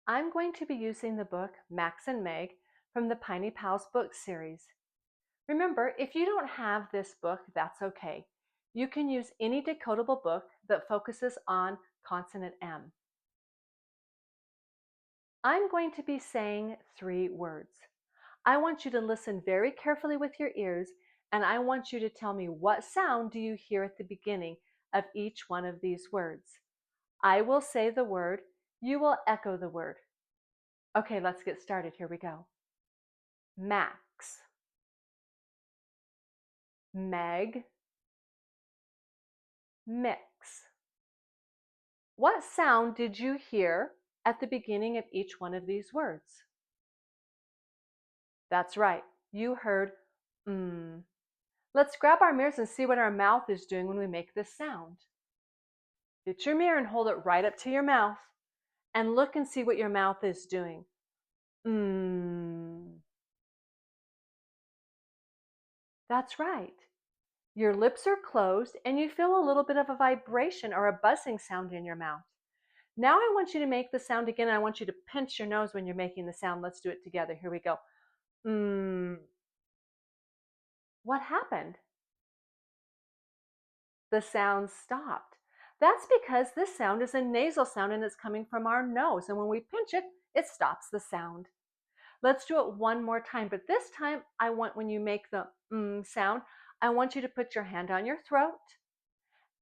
I'm going to be using the book Max and Meg from the Piney Pals book series. Remember, if you don't have this book, that's okay. You can use any decodable book that focuses on consonant M. I'm going to be saying 3 words. I want you to listen very carefully with your ears, and I want you to tell me what sound do you hear at the beginning of each one of these words. I will say the word, you will echo the word. Okay, let's get started. Here we go. Max, Meg, mix. What sound did you hear at the beginning of each one of these words? That's right, you heard mm. Let's grab our mirrors and see what our mouth is doing when we make this sound. Get your mirror and hold it right up to your mouth and look and see what your mouth is doing. Mm. That's right. Your lips are closed and you feel a little bit of a vibration or a buzzing sound in your mouth. Now I want you to make the sound again. I want you to pinch your nose when you're making the sound. Let's do it together. Here we go. What happened? The sound stopped. That's because this sound is a nasal sound and it's coming from our nose. And when we pinch it, it stops the sound. Let's do it one more time. But this time, I want when you make the sound, I want you to put your hand on your throat.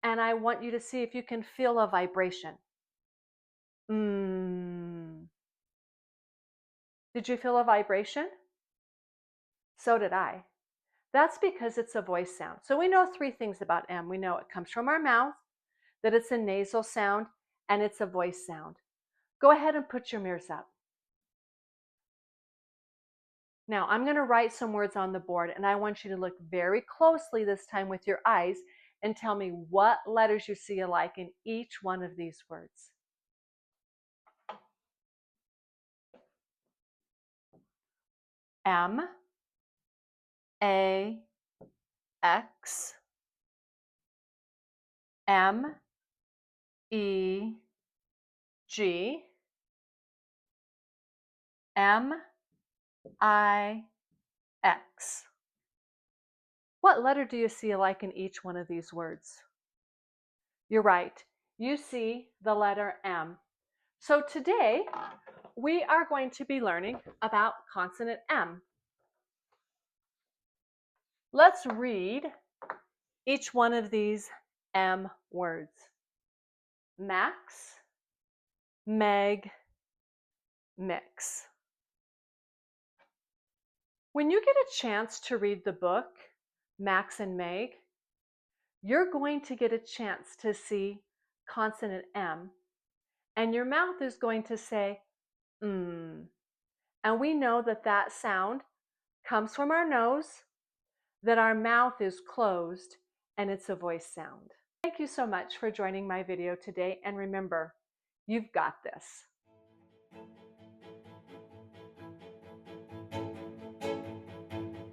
And I want you to see if you can feel a vibration. Did you feel a vibration? So did I. That's because it's a voice sound. So we know 3 things about M. We know it comes from our mouth, that it's a nasal sound, and it's a voice sound. Go ahead and put your mirrors up. Now I'm going to write some words on the board, and I want you to look very closely this time with your eyes and tell me what letters you see alike in each one of these words. M, A, X, M, E, G, M, I, X. What letter do you see alike in each one of these words? You're right. You see the letter M. So today, we are going to be learning about consonant M. Let's read each one of these M words. Max, Meg, mix. When you get a chance to read the book, Max and Meg, you're going to get a chance to see consonant M, and your mouth is going to say, And we know that that sound comes from our nose, that our mouth is closed, and it's a voice sound. Thank you so much for joining my video today, and remember, you've got this.